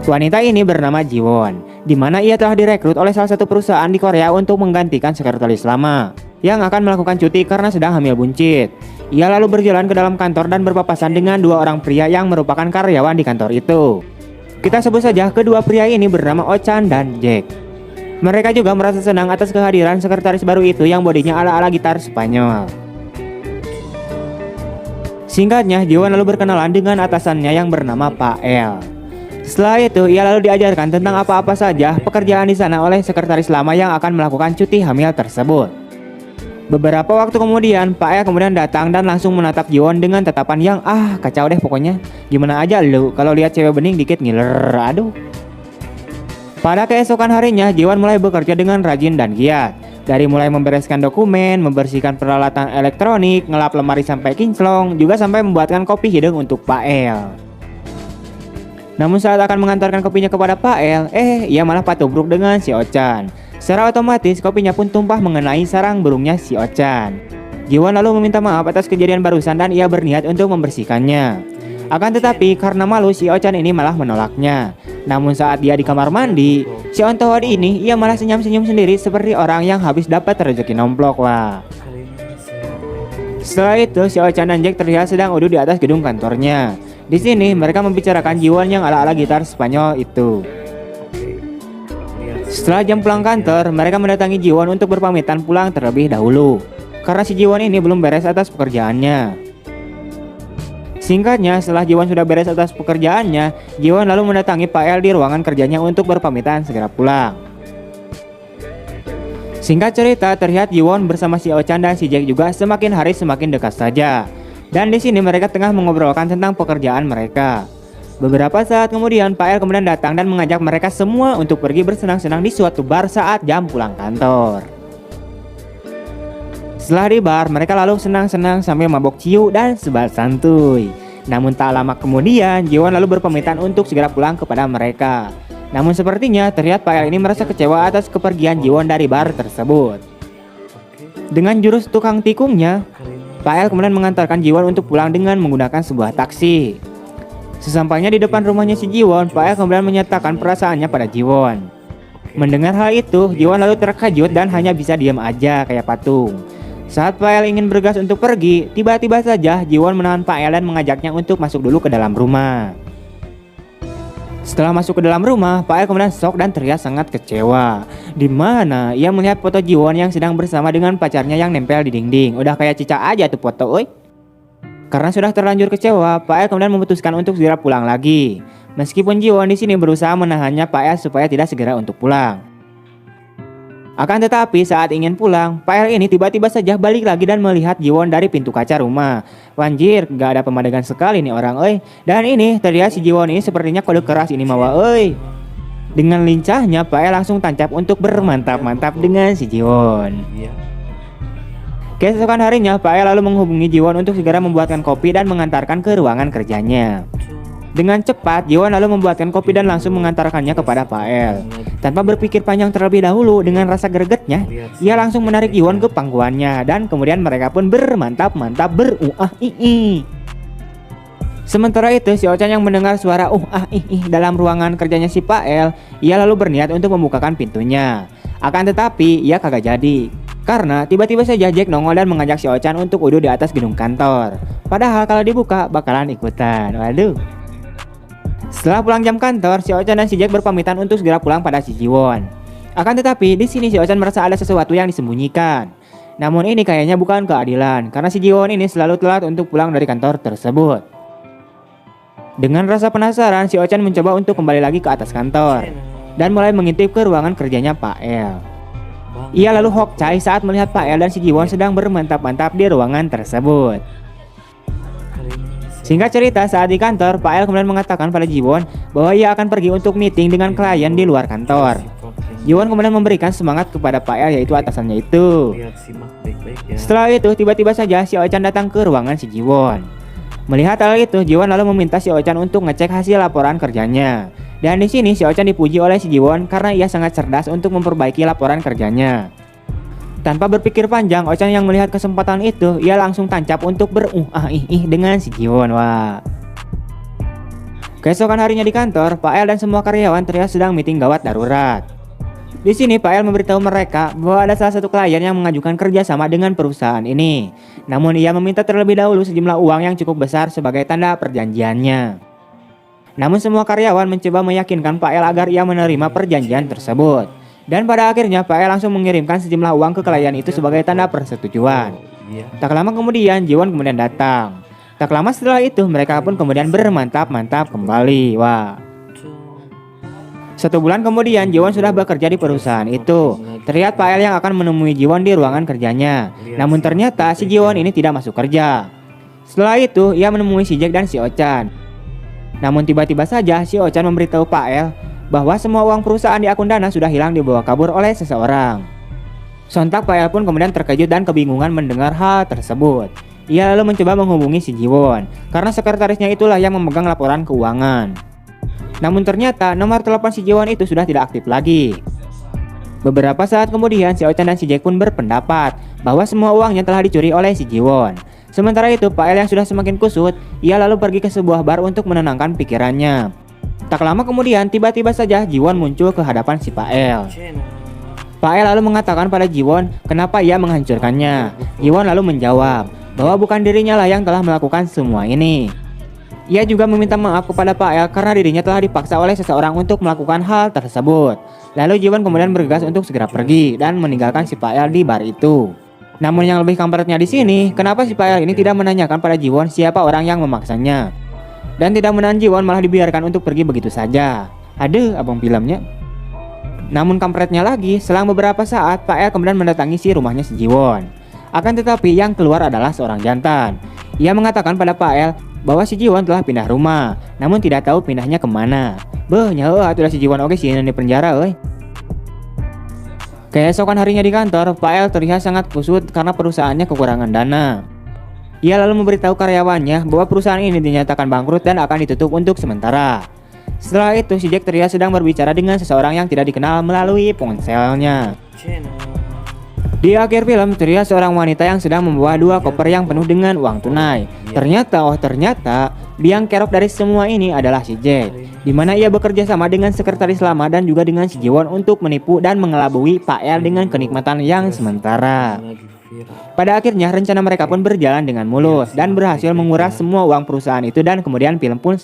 Wanita ini bernama Jiwon, di mana ia telah direkrut oleh salah satu perusahaan di Korea untuk menggantikan sekretaris lama yang akan melakukan cuti karena sedang hamil buncit. Ia lalu berjalan ke dalam kantor dan berpapasan dengan dua orang pria yang merupakan karyawan di kantor itu. Kita sebut saja kedua pria ini bernama Oh-chan dan Jack. Mereka juga merasa senang atas kehadiran sekretaris baru itu yang bodinya ala-ala gitar Spanyol. Singkatnya, Jiwon lalu berkenalan dengan atasannya yang bernama Pak El. Setelah itu, ia lalu diajarkan tentang apa-apa saja pekerjaan di sana oleh sekretaris lama yang akan melakukan cuti hamil tersebut. Beberapa waktu kemudian, Pak El kemudian datang dan langsung menatap Jiwon dengan tatapan yang kacau deh pokoknya. Gimana aja lu kalau lihat cewek bening dikit ngiler, aduh. Pada keesokan harinya, Jiwon mulai bekerja dengan rajin dan giat. Dari mulai membereskan dokumen, membersihkan peralatan elektronik, ngelap lemari sampai kinclong, juga sampai membuatkan kopi hidung untuk Pak El. Namun saat akan mengantarkan kopinya kepada Pak El, ia malah patubruk dengan si Oh-chan. Secara otomatis kopinya pun tumpah mengenai sarang burungnya si Oh-chan. Jiwon lalu meminta maaf atas kejadian barusan dan ia berniat untuk membersihkannya. Akan tetapi karena malu si Oh-chan ini malah menolaknya. Namun saat dia di kamar mandi, si Ontohod ini ia malah senyum-senyum sendiri seperti orang yang habis dapat rezeki nomplok lah. Setelah itu si Oh-chan dan Jack terlihat sedang duduk di atas gedung kantornya. Di sini mereka membicarakan Jiwon yang ala-ala gitar Spanyol itu. Setelah jam pulang kantor, mereka mendatangi Jiwon untuk berpamitan pulang terlebih dahulu karena si Jiwon ini belum beres atas pekerjaannya. Singkatnya, setelah Jiwon sudah beres atas pekerjaannya, Jiwon lalu mendatangi Pak El di ruangan kerjanya untuk berpamitan segera pulang. Singkat cerita, terlihat Jiwon bersama si Oh-chan dan si Jack juga semakin hari semakin dekat saja. Dan di sini mereka tengah mengobrolkan tentang pekerjaan mereka. Beberapa saat kemudian, Pak El kemudian datang dan mengajak mereka semua untuk pergi bersenang-senang di suatu bar saat jam pulang kantor. Setelah di bar, mereka lalu senang-senang sambil mabok ciu dan sebat santuy. Namun tak lama kemudian, Jiwon lalu berpamitan untuk segera pulang kepada mereka. Namun sepertinya terlihat Pak El ini merasa kecewa atas kepergian Jiwon dari bar tersebut. Dengan jurus tukang tikungnya, Pak El kemudian mengantarkan Jiwon untuk pulang dengan menggunakan sebuah taksi. Sesampainya di depan rumahnya si Jiwon, Pak El kemudian menyatakan perasaannya pada Jiwon. Mendengar hal itu, Jiwon lalu terkejut dan hanya bisa diam aja kayak patung. Saat Pak El ingin bergegas untuk pergi, tiba-tiba saja Jiwon menahan Pak El dan mengajaknya untuk masuk dulu ke dalam rumah. Setelah masuk ke dalam rumah, Pak El kemudian shock dan terlihat sangat kecewa. Di mana ia melihat foto Jiwon yang sedang bersama dengan pacarnya yang nempel di dinding. Udah kayak cicak aja tuh foto, oi. Karena sudah terlanjur kecewa, Pak El kemudian memutuskan untuk segera pulang lagi. Meskipun Jiwon di sini berusaha menahannya Pak El supaya tidak segera untuk pulang. Akan tetapi saat ingin pulang, Pak El ini tiba-tiba saja balik lagi dan melihat Jiwon dari pintu kaca rumah. Wanjir, gak ada pemandangan sekali nih orang, oi. Dan ini terlihat si Jiwon ini sepertinya kode keras ini mawa, oi. Dengan lincahnya, Pak El langsung tancap untuk bermantap-mantap dengan si Jiwon. Keesokan harinya, Pak El lalu menghubungi Jiwon untuk segera membuatkan kopi dan mengantarkan ke ruangan kerjanya. Dengan cepat, Jiwon lalu membuatkan kopi dan langsung mengantarkannya kepada Pak El. Tanpa berpikir panjang terlebih dahulu, dengan rasa gregetnya, ia langsung menarik Jiwon ke pangkuannya dan kemudian mereka pun bermantap-mantap beruah-ih. Sementara itu, si Oh-chan yang mendengar suara ih dalam ruangan kerjanya si Pak El, ia lalu berniat untuk membukakan pintunya. Akan tetapi, ia kagak jadi. Karena tiba-tiba saja Jack nongol dan mengajak si Oh-chan untuk duduk di atas gedung kantor. Padahal kalau dibuka bakalan ikutan. Waduh. Setelah pulang jam kantor, si Oh-chan dan si Jack berpamitan untuk segera pulang pada si Jiwon. Akan tetapi di sini si Oh-chan merasa ada sesuatu yang disembunyikan. Namun ini kayaknya bukan keadilan karena si Jiwon ini selalu telat untuk pulang dari kantor tersebut. Dengan rasa penasaran, si Oh-chan mencoba untuk kembali lagi ke atas kantor dan mulai mengintip ke ruangan kerjanya Pak El. Ia lalu hokcai saat melihat Pak El dan si Jiwon sedang bermantap-mantap di ruangan tersebut. Singkat cerita, saat di kantor, Pak El kemudian mengatakan pada Jiwon bahwa ia akan pergi untuk meeting dengan klien di luar kantor. Jiwon kemudian memberikan semangat kepada Pak El, yaitu atasannya itu. Setelah itu, tiba-tiba saja si Oh-chan datang ke ruangan si Jiwon. Melihat hal itu, Jiwon lalu meminta si Oh-chan untuk ngecek hasil laporan kerjanya. Dan di sini si Oh-chan dipuji oleh si Jiwon karena ia sangat cerdas untuk memperbaiki laporan kerjanya. Tanpa berpikir panjang, Oh-chan yang melihat kesempatan itu, ia langsung tancap untuk beruah-ih dengan si Jiwon. Wah. Keesokan harinya di kantor, Pak El dan semua karyawan terlihat sedang meeting gawat darurat. Di sini Pak El memberitahu mereka bahwa ada salah satu klien yang mengajukan kerjasama dengan perusahaan ini. Namun ia meminta terlebih dahulu sejumlah uang yang cukup besar sebagai tanda perjanjiannya. Namun semua karyawan mencoba meyakinkan Pak El agar ia menerima perjanjian tersebut. Dan pada akhirnya Pak El langsung mengirimkan sejumlah uang ke klien itu sebagai tanda persetujuan. Tak lama kemudian Jiwon kemudian datang. Tak lama setelah itu mereka pun kemudian bermantap-mantap kembali. Wah. 1 bulan kemudian Jiwon sudah bekerja di perusahaan itu. Terlihat Pak El yang akan menemui Jiwon di ruangan kerjanya. Namun ternyata si Jiwon ini tidak masuk kerja. Setelah itu ia menemui si Jack dan si Ochan. Namun tiba-tiba saja si Ochan memberitahu Pak El bahwa semua uang perusahaan di akun Dana sudah hilang dibawa kabur oleh seseorang. Sontak Pak El pun kemudian terkejut dan kebingungan mendengar hal tersebut. Ia lalu mencoba menghubungi si Jiwon karena sekretarisnya itulah yang memegang laporan keuangan. Namun ternyata nomor telepon si Jiwon itu sudah tidak aktif lagi. Beberapa saat kemudian si Ochan dan si Jack pun berpendapat bahwa semua uangnya telah dicuri oleh si Jiwon. Sementara itu Pak El yang sudah semakin kusut, ia lalu pergi ke sebuah bar untuk menenangkan pikirannya. Tak lama kemudian tiba-tiba saja Jiwon muncul ke hadapan si Pak El. Pak El lalu mengatakan pada Jiwon kenapa ia menghancurkannya. Jiwon lalu menjawab bahwa bukan dirinya lah yang telah melakukan semua ini. Ia juga meminta maaf kepada Pak El karena dirinya telah dipaksa oleh seseorang untuk melakukan hal tersebut. Lalu Jiwon kemudian bergegas untuk segera pergi dan meninggalkan si Pak El di bar itu. Namun yang lebih kampretnya di sini, kenapa si Pak El ini tidak menanyakan pada Jiwon siapa orang yang memaksanya? Dan tidak menahan Jiwon malah dibiarkan untuk pergi begitu saja. Aduh, abang filmnya. Namun kampretnya lagi, selang beberapa saat Pak El kemudian mendatangi si rumahnya si Jiwon. Akan tetapi yang keluar adalah seorang jantan. Ia mengatakan pada Pak El bahwa si Jiwon telah pindah rumah, namun tidak tahu pindahnya kemana. Beuh, nyaho atuh si Jiwon oke sih di penjara euy. Keesokan harinya di kantor, Pak El terlihat sangat kusut karena perusahaannya kekurangan dana. Ia lalu memberitahu karyawannya bahwa perusahaan ini dinyatakan bangkrut dan akan ditutup untuk sementara. Setelah itu, si Jack terlihat sedang berbicara dengan seseorang yang tidak dikenal melalui ponselnya. Di akhir film, terlihat seorang wanita yang sedang membawa 2 koper yang penuh dengan uang tunai. Ternyata, biang kerok dari semua ini adalah si Jack, di mana ia bekerja sama dengan sekretaris lama dan juga dengan si Jiwon untuk menipu dan mengelabui Pak El dengan kenikmatan yang sementara. Pada akhirnya, rencana mereka pun berjalan dengan mulus dan berhasil menguras semua uang perusahaan itu dan kemudian film pun